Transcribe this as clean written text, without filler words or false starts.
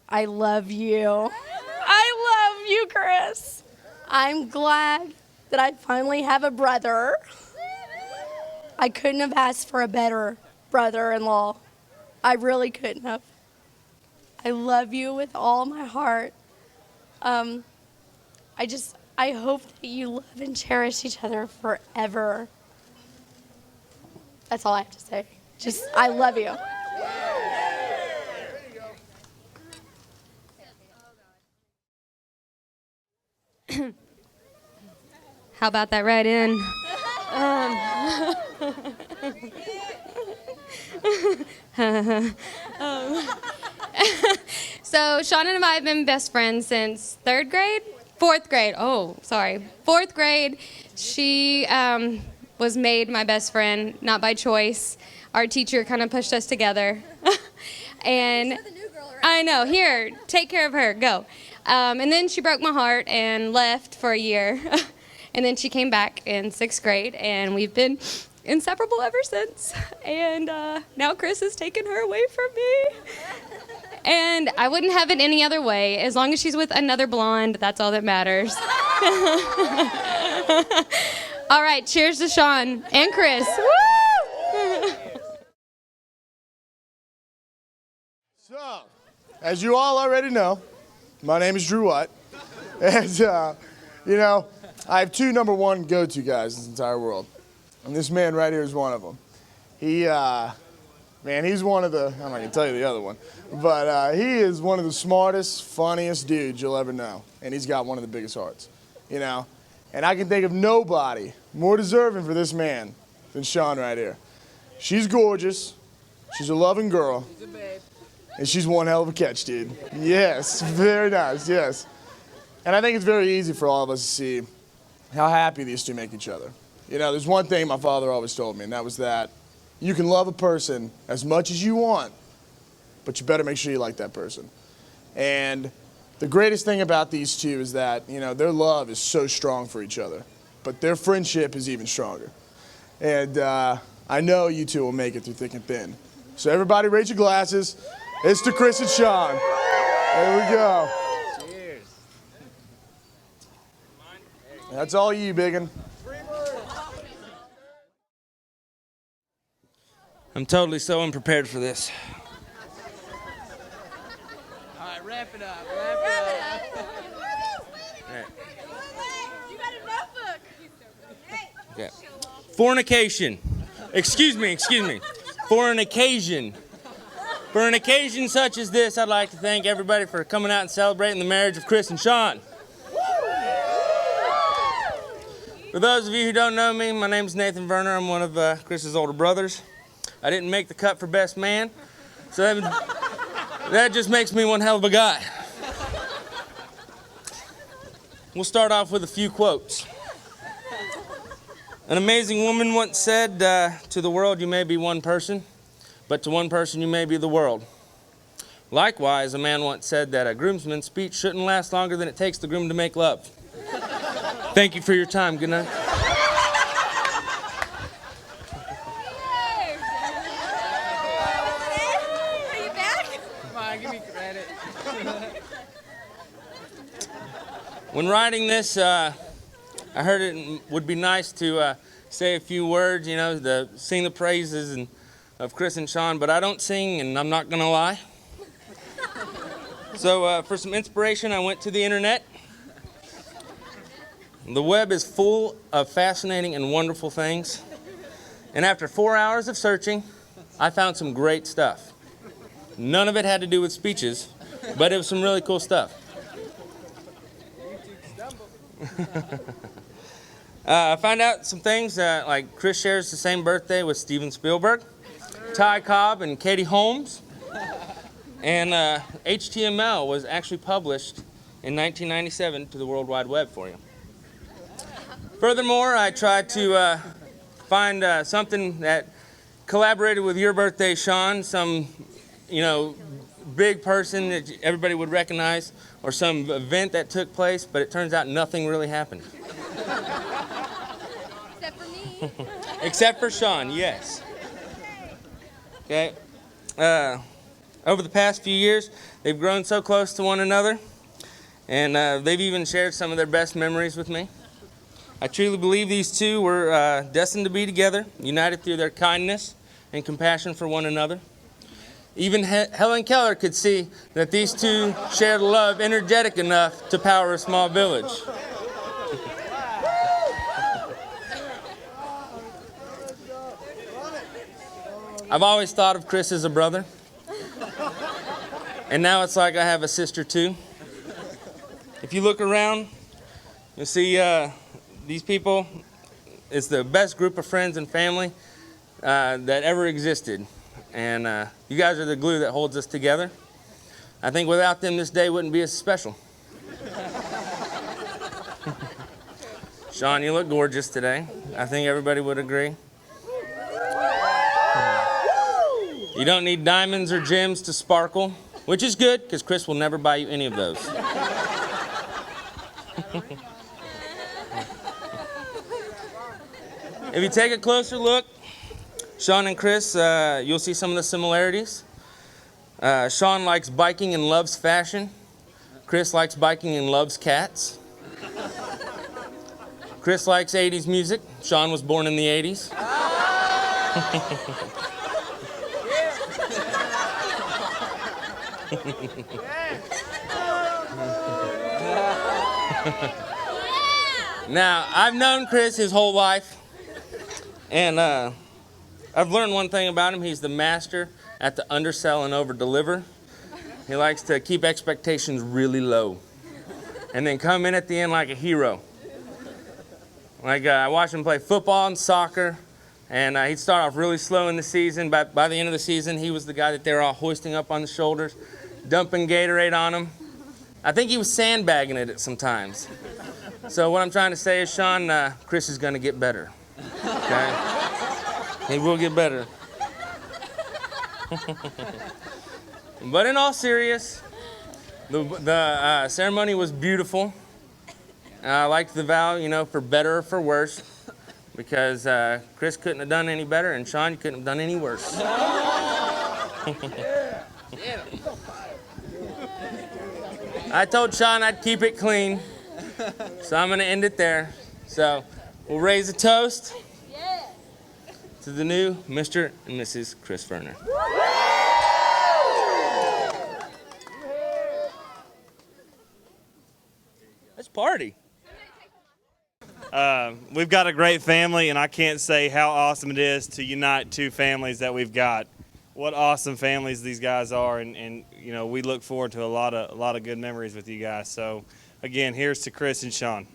I love you. I love you, Chris. I'm glad that I finally have a brother. I couldn't have asked for a better brother-in-law. I really couldn't have. I love you with all my heart. Um, I hope that you love and cherish each other forever. That's all I have to say. I love you. How about that right in? So Sean and I have been best friends since third grade? Fourth grade. Oh, sorry. Fourth grade. She was made my best friend, not by choice. Our teacher kind of pushed us together. And I know. Here, take care of her. Go. And then she broke my heart and left for a year. And then she came back in sixth grade, and we've been inseparable ever since. And now Chris has taken her away from me. And I wouldn't have it any other way. As long as she's with another blonde, that's all that matters. All right, cheers to Sean and Chris. Woo! So, as you all already know, my name is Drew White. And, I have two number one go-to guys in this entire world. And this man right here is one of them. He's one of the, I'm not going to tell you the other one, but he is one of the smartest, funniest dudes you'll ever know. And he's got one of the biggest hearts, And I can think of nobody more deserving for this man than Sean right here. She's gorgeous. She's a loving girl. She's a babe. And she's one hell of a catch, dude. Yes, very nice, yes. And I think it's very easy for all of us to see how happy these two make each other. There's one thing my father always told me, and that was that you can love a person as much as you want, but you better make sure you like that person. And the greatest thing about these two is that, their love is so strong for each other, but their friendship is even stronger. And I know you two will make it through thick and thin. So everybody raise your glasses. It's to Chris and Sean. There we go. Cheers. That's all you, biggin. I'm totally so unprepared for this. All right, wrap it up. Wrap it up. Right. You got a notebook. Yeah. For an occasion. Excuse me. For an occasion. For an occasion such as this, I'd like to thank everybody for coming out and celebrating the marriage of Chris and Sean. For those of you who don't know me, my name is Nathan Verner. I'm one of Chris's older brothers. I didn't make the cut for best man, so that just makes me one hell of a guy. We'll start off with a few quotes. An amazing woman once said, to the world you may be one person, but to one person you may be the world. Likewise, a man once said that a groomsman's speech shouldn't last longer than it takes the groom to make love. Thank you for your time. Good night. Are you back? Come on, give me credit. When writing this, I heard it would be nice to say a few words, sing the praises of Chris and Sean, but I don't sing, and I'm not going to lie. So for some inspiration, I went to the internet. The web is full of fascinating and wonderful things. And after 4 hours of searching, I found some great stuff. None of it had to do with speeches, but it was some really cool stuff. I found out some things like Chris shares the same birthday with Steven Spielberg, Ty Cobb, and Katie Holmes. And HTML was actually published in 1997 to the World Wide Web for you. Furthermore, I tried to find something that collaborated with your birthday, Sean, some, big person that everybody would recognize, or some event that took place, but it turns out nothing really happened. Except for me. Except for Sean, yes. Okay. Over the past few years, they've grown so close to one another, and they've even shared some of their best memories with me. I truly believe these two were destined to be together, united through their kindness and compassion for one another. Even Helen Keller could see that these two shared love energetic enough to power a small village. I've always thought of Chris as a brother, and now it's like I have a sister too. If you look around, you'll see these people, it's the best group of friends and family that ever existed. And you guys are the glue that holds us together. I think without them, this day wouldn't be as special. Sean, you look gorgeous today. I think everybody would agree. You don't need diamonds or gems to sparkle, which is good, because Chris will never buy you any of those. If you take a closer look, Sean and Chris, you'll see some of the similarities. Sean likes biking and loves fashion. Chris likes biking and loves cats. Chris likes 80s music. Sean was born in the 80s. Now, I've known Chris his whole life, and I've learned one thing about him. He's the master at the undersell and over-deliver. He likes to keep expectations really low and then come in at the end like a hero. Like I watched him play football and soccer, and he'd start off really slow in the season. By the end of the season, he was the guy that they were all hoisting up on the shoulders, dumping Gatorade on him. I think he was sandbagging it sometimes. So what I'm trying to say is, Sean, Chris is going to get better. Okay? He will get better. But in all seriousness, the ceremony was beautiful. I liked the vow, for better or for worse, because Chris couldn't have done any better, and Sean, you couldn't have done any worse. I told Sean I'd keep it clean, so I'm going to end it there. So we'll raise a toast to the new Mr. and Mrs. Chris Verner. Let's party. We've got a great family, and I can't say how awesome it is to unite two families that we've got. What awesome families these guys are, and we look forward to a lot of good memories with you guys. So, again, here's to Chris and Sean.